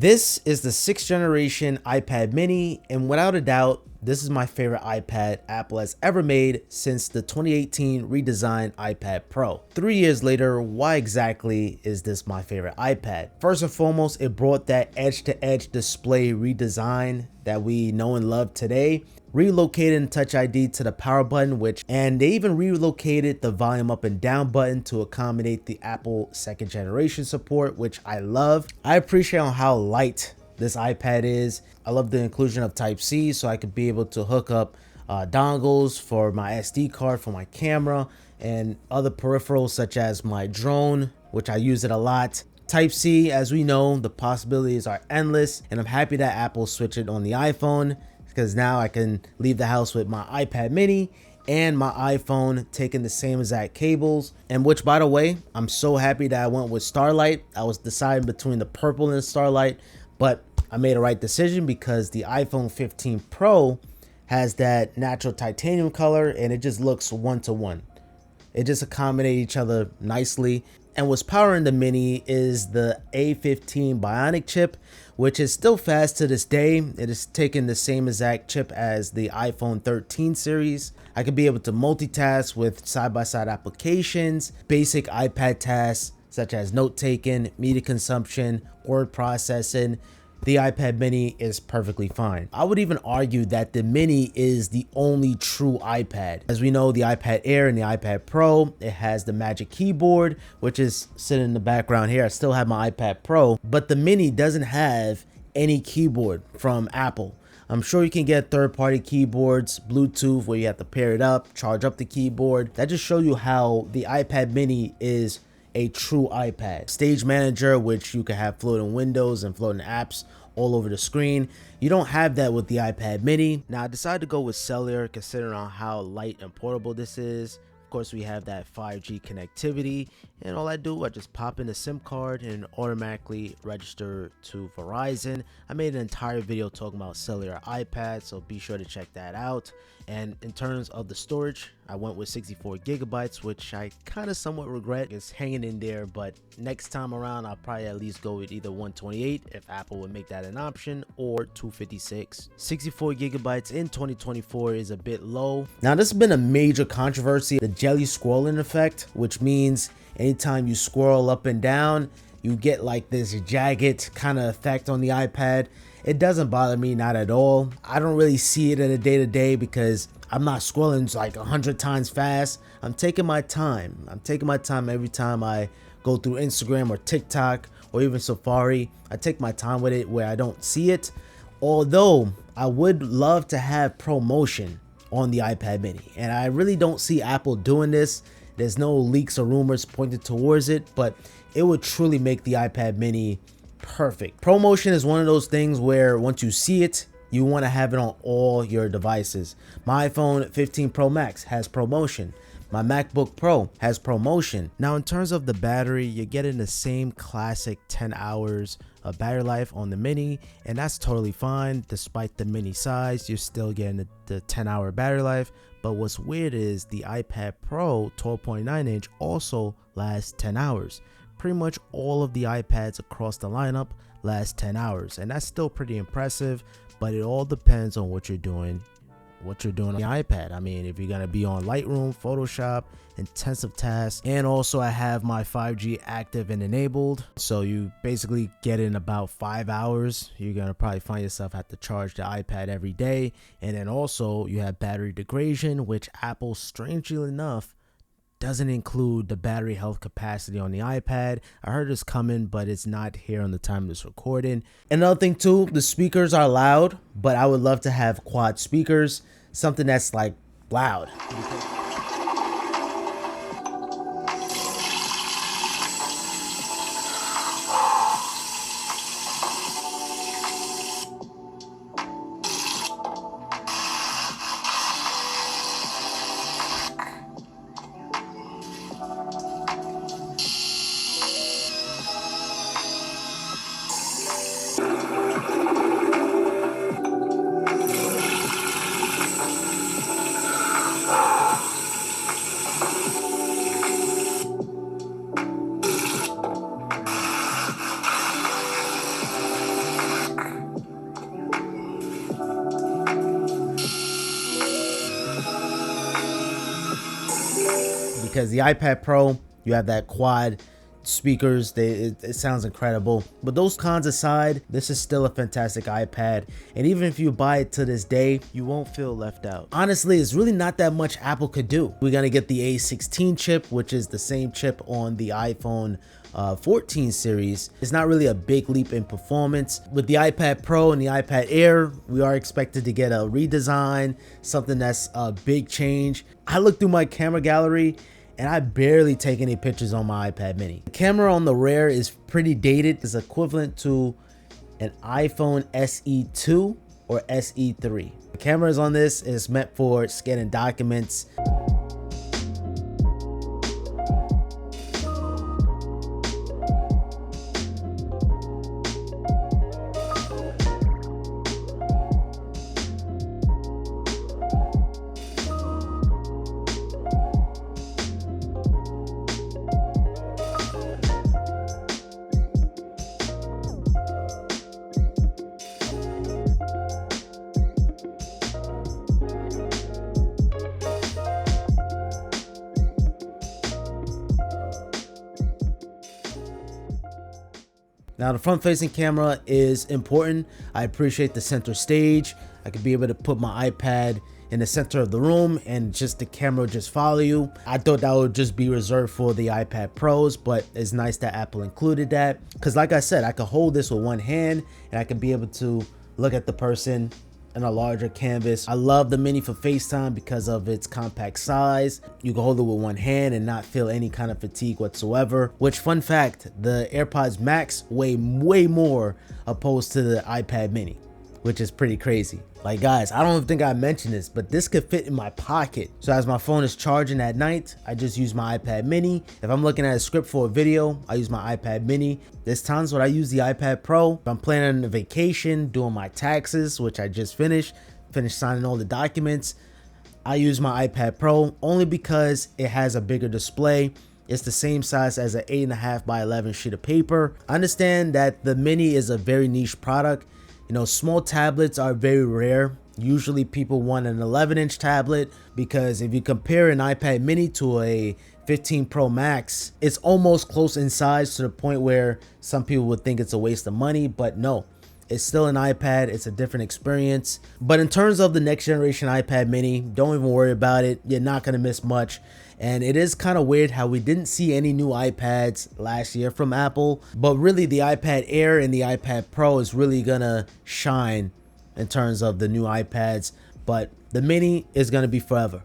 This is the 6th generation iPad mini, and without a doubt, this is my favorite iPad Apple has ever made since the 2018 redesigned iPad Pro. 3 years later, why exactly is this my favorite iPad? First and foremost, it brought that edge-to-edge display redesign that we know and love today, relocated Touch ID to the power button, and they even relocated the volume up and down button to accommodate the Apple 2nd generation support, which I love. I appreciate how light this iPad is. I love the inclusion of Type-C, so I could be able to hook up dongles for my SD card, for my camera, and other peripherals such as my drone, which I use it a lot. Type-C, as we know, the possibilities are endless, and I'm happy that Apple switched it on the iPhone, because now I can leave the house with my iPad mini and my iPhone taking the same exact cables. And which, by the way, I'm so happy that I went with Starlight. I was deciding between the purple and the Starlight, but I made a right decision because the iPhone 15 Pro has that natural titanium color and it just looks one-to-one. It just accommodates each other nicely. And what's powering the mini is the A15 Bionic chip, which is still fast to this day. It is taking the same exact chip as the iPhone 13 series. I could be able to multitask with side-by-side applications, basic iPad tasks such as note-taking, media consumption, word processing. The iPad mini is perfectly fine. I would even argue that the mini is the only true iPad. As we know, the iPad Air and the iPad Pro, it has the Magic Keyboard, which is sitting in the background here. I still have my iPad Pro, but the mini doesn't have any keyboard from Apple. I'm sure you can get third-party keyboards, Bluetooth, where you have to pair it up, charge up the keyboard. That just shows you how the iPad mini is a true iPad. Stage Manager, which you can have floating windows and floating apps all over the screen. You don't have that with the iPad mini. Now I decided to go with Cellular considering how light and portable this is. Of course, we have that 5G connectivity, and all I do, I just pop in the SIM card and automatically register to Verizon. I made an entire video talking about Cellular iPad, so be sure to check that out. And in terms of the storage, I went with 64 gigabytes, which I kind of somewhat regret. It's hanging in there, but next time around, I'll probably at least go with either 128 if Apple would make that an option, or 256. 64 gigabytes in 2024 is a bit low. Now, this has been a major controversy, the jelly scrolling effect, which means anytime you scroll up and down, you get like this jagged kind of effect on the iPad. It doesn't bother me, not at all. I don't really see it in a day-to-day because I'm not scrolling like 100 times fast. I'm taking my time. Every time I go through Instagram or TikTok or even Safari. I take my time with it where I don't see it. Although I would love to have ProMotion on the iPad mini, and I really don't see Apple doing this. There's no leaks or rumors pointed towards it, but it would truly make the iPad mini perfect. ProMotion is one of those things where once you see it, you want to have it on all your devices. My iPhone 15 Pro Max has ProMotion. My MacBook Pro has ProMotion. Now, in terms of the battery, you're getting the same classic 10 hours of battery life on the mini, and that's totally fine. Despite the mini size, you're still getting the 10-hour battery life. But what's weird is the iPad Pro 12.9 inch also lasts 10 hours. Pretty much all of the iPads across the lineup last 10 hours, and that's still pretty impressive, but it all depends on what you're doing on the iPad. I mean, if you're gonna be on Lightroom, Photoshop, intensive tasks, and also I have my 5G active and enabled, so you basically get in about 5 hours. You're gonna probably find yourself have to charge the iPad every day. And then also you have battery degradation, which Apple, strangely enough, doesn't include the battery health capacity on the iPad. I heard it's coming, but it's not here on the time of this recording. Another thing too, the speakers are loud, but I would love to have quad speakers, something that's like loud. because the iPad Pro, you have that quad speakers, it sounds incredible. But those cons aside, this is still a fantastic iPad, and even if you buy it to this day, you won't feel left out. Honestly, it's really not that much Apple could do. We're gonna get the A16 chip, which is the same chip on the iPhone 14 series. It's not really a big leap in performance. With the iPad Pro and the iPad Air, we are expected to get a redesign, something that's a big change. I looked through my camera gallery and I barely take any pictures on my iPad mini. The camera on the rear is pretty dated. It's equivalent to an iPhone SE 2 or SE 3. The cameras on this is meant for scanning documents. Now the front facing camera is important. I appreciate the center stage. I could be able to put my iPad in the center of the room and just the camera would just follow you. I thought that would just be reserved for the iPad Pros, but it's nice that Apple included that. Because like I said, I could hold this with one hand and I could be able to look at the person in a larger canvas. I love the mini for FaceTime because of its compact size. You can hold it with one hand and not feel any kind of fatigue whatsoever. Which, fun fact, the AirPods Max weigh way more opposed to the iPad mini, which is pretty crazy. Like guys, I don't think I mentioned this, but this could fit in my pocket. So as my phone is charging at night, I just use my iPad mini. If I'm looking at a script for a video, I use my iPad mini. There's times when I use the iPad Pro. If I'm planning a vacation, doing my taxes, which I just finished signing all the documents, I use my iPad Pro only because it has a bigger display. It's the same size as an 8.5 by 11 sheet of paper. I understand that the mini is a very niche product. You know, small tablets are very rare. Usually people want an 11-inch tablet because if you compare an iPad mini to a 15 Pro Max, it's almost close in size to the point where some people would think it's a waste of money, but no. It's still an iPad, it's a different experience. But in terms of the next generation iPad mini, don't even worry about it. You're not gonna miss much. And it is kind of weird how we didn't see any new iPads last year from Apple, but really the iPad Air and the iPad Pro is really gonna shine in terms of the new iPads, but the mini is gonna be forever.